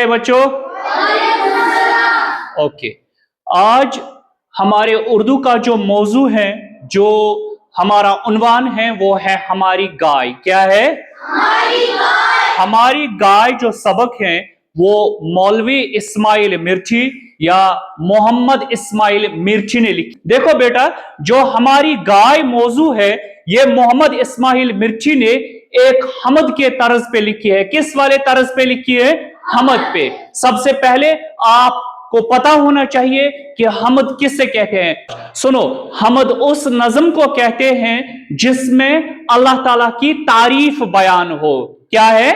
बच्चों ओके, आज हमारे उर्दू का जो मौजू है, जो हमारा उन्वान है, वो है हमारी गाय। क्या है? हमारी गाय। हमारी गाय जो सबक है वो मौलवी इस्माइल मिर्ची या मोहम्मद इस्माइल मिर्ची ने लिखी। देखो बेटा, जो हमारी गाय मौजू है ये मोहम्मद इस्माइल मिर्ची ने एक हमद के तर्ज पे लिखी है। किस वाले तर्ज पे लिखी है? हमद पे। सबसे पहले आपको पता होना चाहिए कि हमद किससे कहते हैं। सुनो, हमद उस नज़म को कहते हैं जिसमें अल्लाह ताला की तारीफ बयान हो। क्या है?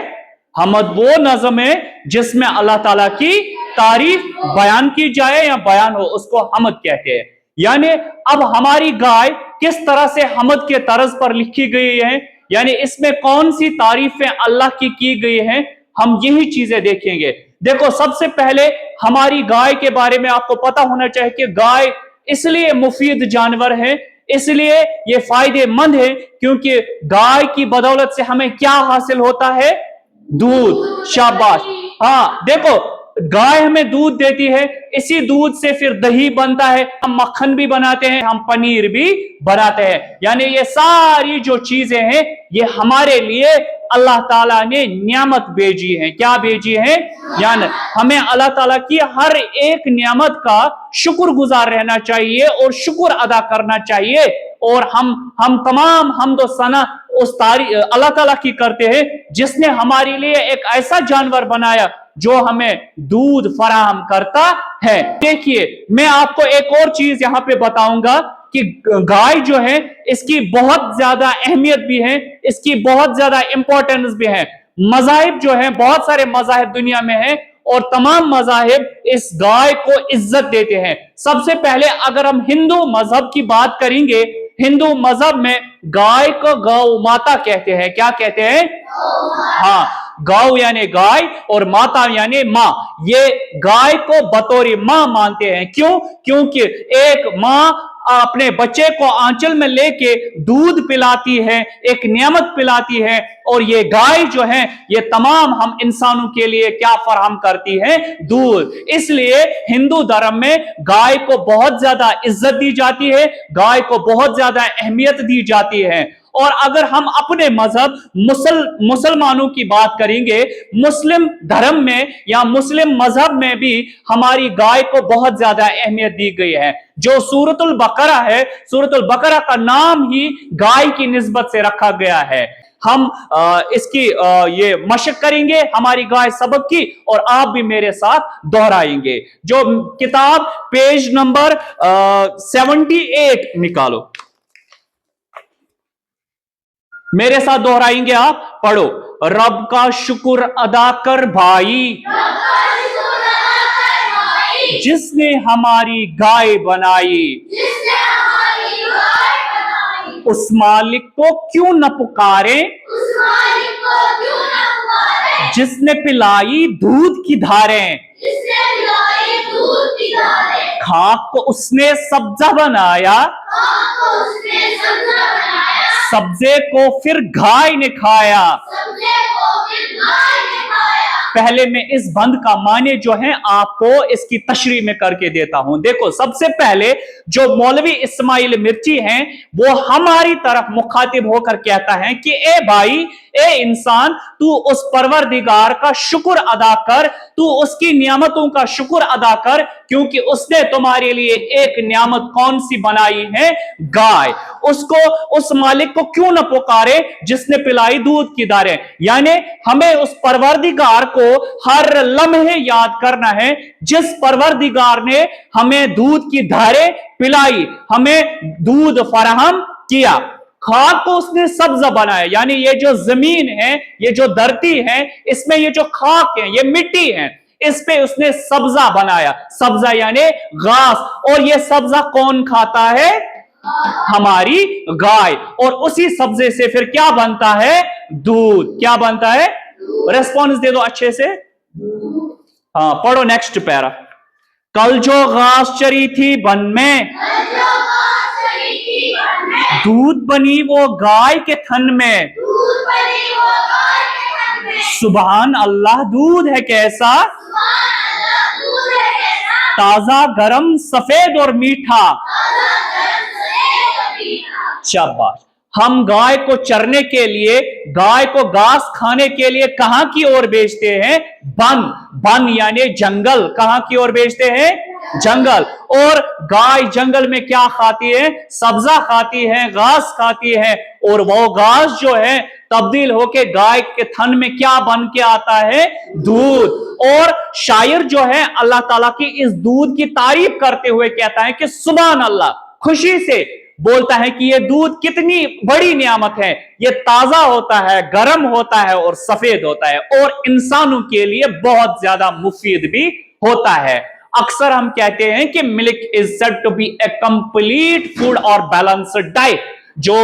हमद वो नज़म है जिसमें अल्लाह ताला की तारीफ बयान की जाए या बयान हो, उसको हमद कहते हैं। यानी अब हमारी गाय किस तरह से हमद के तर्ज पर लिखी गई है, यानी इसमें कौन सी तारीफें अल्लाह की गई हैं, हम यही चीजें देखेंगे। देखो, सबसे पहले हमारी गाय के बारे में आपको पता होना चाहिए कि गाय इसलिए मुफीद जानवर है, इसलिए ये फायदेमंद है क्योंकि गाय की बदौलत से हमें क्या हासिल होता है? दूध। शाबाश। हाँ, देखो, गाय हमें दूध देती है, इसी दूध से फिर दही बनता है, हम मक्खन भी बनाते हैं, हम पनीर भी बनाते हैं। यानी ये सारी जो चीजें हैं ये हमारे लिए अल्लाह ताला ने नियामत भेजी है। क्या भेजी है? यानी हमें अल्लाह ताला की हर एक नियामत का शुक्रगुजार रहना चाहिए और शुक्र अदा करना चाहिए। और हम तमाम हमदो सना उस अल्लाह ताला की करते हैं जिसने हमारे लिए एक ऐसा जानवर बनाया जो हमें दूध फराहम करता है। देखिए, मैं आपको एक और चीज यहां पे बताऊंगा कि गाय जो है इसकी बहुत ज्यादा अहमियत भी है, इसकी बहुत ज्यादा इंपॉर्टेंस भी है। मज़ाहिब जो है, बहुत सारे मज़ाहिब दुनिया में है और तमाम मज़ाहिब इस गाय को इज्जत देते हैं। सबसे पहले अगर हम हिंदू मजहब की बात करेंगे, हिंदू मजहब में गाय को गौ माता कहते हैं। क्या कहते हैं? हाँ, गौ यानी गाय और माता यानी माँ। ये गाय को बतौर माँ मानते हैं। क्यों? क्योंकि एक माँ अपने बच्चे को आंचल में लेके दूध पिलाती है, एक नियामत पिलाती है, और ये गाय जो है ये तमाम हम इंसानों के लिए क्या फराहम करती है? दूध। इसलिए हिंदू धर्म में गाय को बहुत ज्यादा इज्जत दी जाती है, गाय को बहुत ज्यादा अहमियत दी जाती है। और अगर हम अपने मजहब मुसलमानों की बात करेंगे, मुस्लिम धर्म में या मुस्लिम मजहब में भी हमारी गाय को बहुत ज्यादा अहमियत दी गई है। जो सूरतुल बकरा है, सूरतुल बकरा का नाम ही गाय की निस्बत से रखा गया है। हम इसकी ये मशक करेंगे हमारी गाय सबक की, और आप भी मेरे साथ दोहराएंगे। जो किताब पेज नंबर 78 निकालो, मेरे साथ दोहराएंगे आप। पढ़ो। रब का शुक्र अदा कर भाई, जिसने हमारी गाय बनाई, उस मालिक को क्यों न पुकारे, जिसने पिलाई दूध की धारें, खाक को उसने सब्जा बनाया, सब्जे को फिर गाय ने खाया। पहले मैं इस बंद का माने जो है आपको इसकी तशरीह में करके देता हूं। देखो, सबसे पहले जो मौलवी इस्माइल मिर्ची हैं वो हमारी तरफ मुखातिब होकर कहता है कि ए भाई, ए इंसान, तू उस परवरदिगार का शुक्र अदा कर, तू उसकी नियामतों का शुक्र अदा कर, क्योंकि उसने तुम्हारे लिए एक नियामत कौन सी बनाई है? गाय। उसको, उस मालिक को क्यों न पुकारे जिसने पिलाई दूध की धारें। यानी हमें उस परवरदिगार को हर लम्हे याद करना है जिस परवरदिगार ने हमें दूध की धारें पिलाई, हमें दूध फराहम किया। खाक को उसने सब्जा बनाया, यानी ये जो जमीन है, ये जो धरती है, इसमें ये जो खाक है, ये मिट्टी है, इस पे उसने सब्जा बनाया। सब्जा यानी घास। और ये सब्जा कौन खाता है? हमारी गाय। और उसी सब्जे से फिर क्या बनता है? दूध। क्या बनता है? रेस्पॉन्स दे दो अच्छे से। हाँ, पढ़ो नेक्स्ट पैरा। कल जो घास चरी थी बन में, दूध बनी वो गाय के थन में, सुबहान अल्लाह, दूध है कैसा, ताजा गरम सफेद और मीठा। शाबाश। हम गाय को चरने के लिए, गाय को घास खाने के लिए कहां की ओर भेजते हैं, वन यानी जंगल। कहां की ओर भेजते हैं, जंगल। और गाय जंगल में क्या खाती है, सब्जा खाती है, घास खाती है, और वो घास जो है तब्दील होके गाय के थन में क्या बन के आता है, दूध। और शायर जो है अल्लाह ताला की इस दूध की तारीफ करते हुए कहता है कि सुभान अल्लाह, खुशी से बोलता है कि ये दूध कितनी बड़ी नियामत है, ये ताजा होता है, गर्म होता है और सफेद होता है, और इंसानों के लिए बहुत ज्यादा मुफीद भी होता है। अक्सर हम कहते हैं कि milk is said to be a complete food और बैलेंस्ड डाइट। जो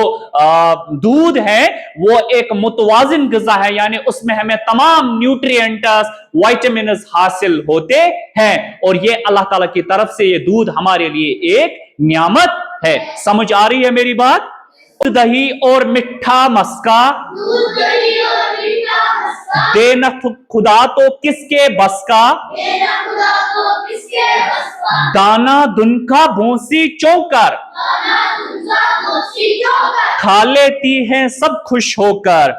दूध है वो एक मुतवाजिन ग़िज़ा है, यानी उसमें हमें तमाम न्यूट्रिएंट्स, विटामिन्स हासिल होते हैं, और ये अल्लाह ताला की तरफ से ये दूध हमारे लिए एक नियामत है। समझ आ रही है मेरी बात? दूध दही और मिठा मस्का, देना खुदा तो किसके बस का, दाना दुनका भूसी चौकर, खा लेती है सब खुश होकर।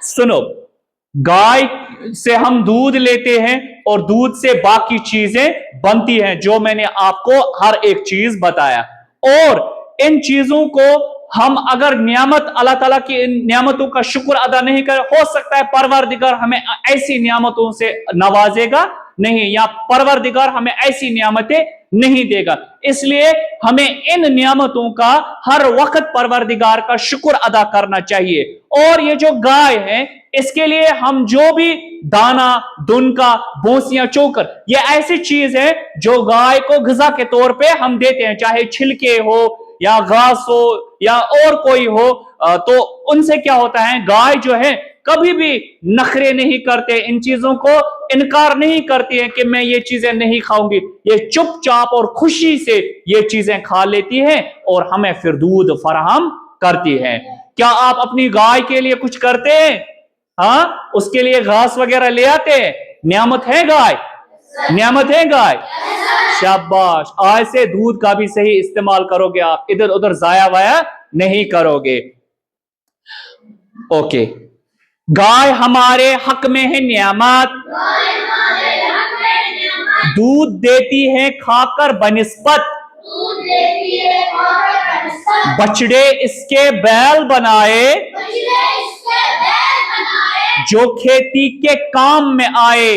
सुनो, गाय से हम दूध लेते हैं और दूध से बाकी चीजें बनती हैं, जो मैंने आपको हर एक चीज बताया। और इन चीजों को हम अगर नियामत, अल्लाह ताला की इन नियामतों का शुक्र अदा नहीं कर, हो सकता है परवरदिगार हमें ऐसी नियामतों से नवाजेगा नहीं, या परवरदिगार हमें ऐसी नियामतें नहीं देगा। इसलिए हमें इन नियामतों का हर वक्त परवरदिगार का शुक्र अदा करना चाहिए। और ये जो गाय है, इसके लिए हम जो भी दाना, दुनका, भूसियां, चोकर, ये ऐसी चीज है जो गाय को ग़िज़ा के तौर पे हम देते हैं, चाहे छिलके हो या घास हो या और कोई हो। तो उनसे क्या होता है, गाय जो है कभी भी नखरे नहीं करते, इन चीजों को इनकार नहीं करती है कि मैं ये चीजें नहीं खाऊंगी। ये चुपचाप और खुशी से ये चीजें खा लेती है और हमें फिर दूध फराहम करती है। क्या आप अपनी गाय के लिए कुछ करते हैं? हाँ, उसके लिए घास वगैरह ले आते हैं। नियामत है गाय, नियामत है गाय। शाबाश। आज से दूध का भी सही इस्तेमाल करोगे, आप इधर उधर जाया वाया नहीं करोगे। ओके, गाय हमारे हक में है नियामत, दूध देती है खाकर बनिस्बत, बछड़े इसके बैल बनाए, जो खेती के काम में आए।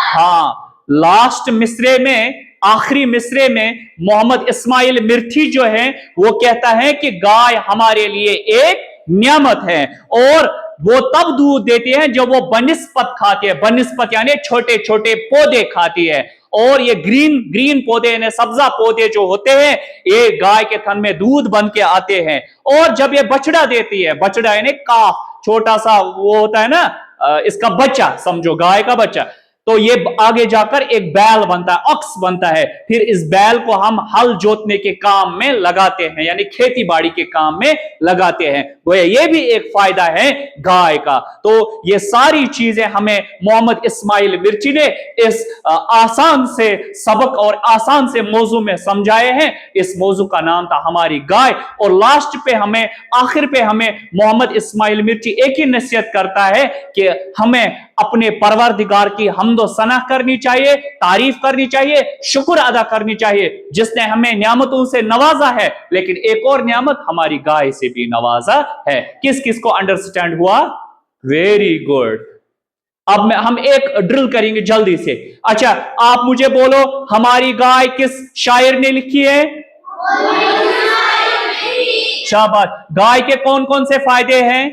हाँ, लास्ट मिसरे में, आखिरी मिसरे में मोहम्मद इस्माइल मिर्ची जो है वो कहता है कि गाय हमारे लिए एक नियामत है, और वो तब दूध देती है जब वो बनिस्पत खाती है। बनिस्पत यानी छोटे छोटे पौधे खाती है, और ये ग्रीन पौधे यानी सब्जा पौधे जो होते हैं, ये गाय के थन में दूध बन के आते हैं। और जब ये बछड़ा देती है, बछड़ा यानी काफ, छोटा सा वो होता है ना, इसका बच्चा समझो, गाय का बच्चा, तो ये आगे जाकर एक बैल बनता है, ऑक्स बनता है। फिर इस बैल को हम हल जोतने के काम में लगाते हैं, यानी खेती बाड़ी के काम में लगाते हैं। वो ये भी एक फायदा है गाय का। तो ये सारी चीजें हमें मोहम्मद इस्माइल मिर्ची ने इस आसान से सबक और आसान से मौजू में समझाए हैं। इस मौजू का नाम था हमारी गाय। और लास्ट पे हमें, आखिर पे हमें मोहम्मद इस्माइल मिर्ची एक ही नसीहत करता है कि हमें अपने परवरदिगार की हम्दो सना करनी चाहिए, तारीफ करनी चाहिए, शुक्र अदा करनी चाहिए, जिसने हमें नियामतों से नवाजा है। लेकिन एक और नियामत हमारी गाय से भी नवाजा है। किस किस को अंडरस्टैंड हुआ? Very good. अब हम एक ड्रिल करेंगे जल्दी से। अच्छा, आप मुझे बोलो, हमारी गाय किस शायर ने लिखी है? शाबाश। गाय के कौन कौन से फायदे हैं?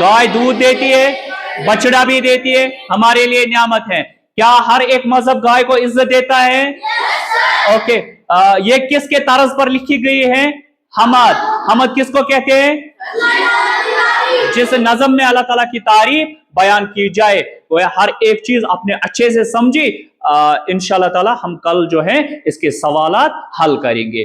गाय दूध देती है, बछड़ा भी देती है, हमारे लिए नियामत है। क्या हर एक मजहब गाय को इज्जत देता है? ओके, ये किसके तर्ज पर लिखी गई है? हमद। हमद किसको कहते हैं? जिस नज़म में अल्लाह ताला की तारीफ बयान की जाए। तो हर एक चीज अपने अच्छे से समझी। इंशाअल्लाह ताला हम कल जो है इसके सवालात हल करेंगे।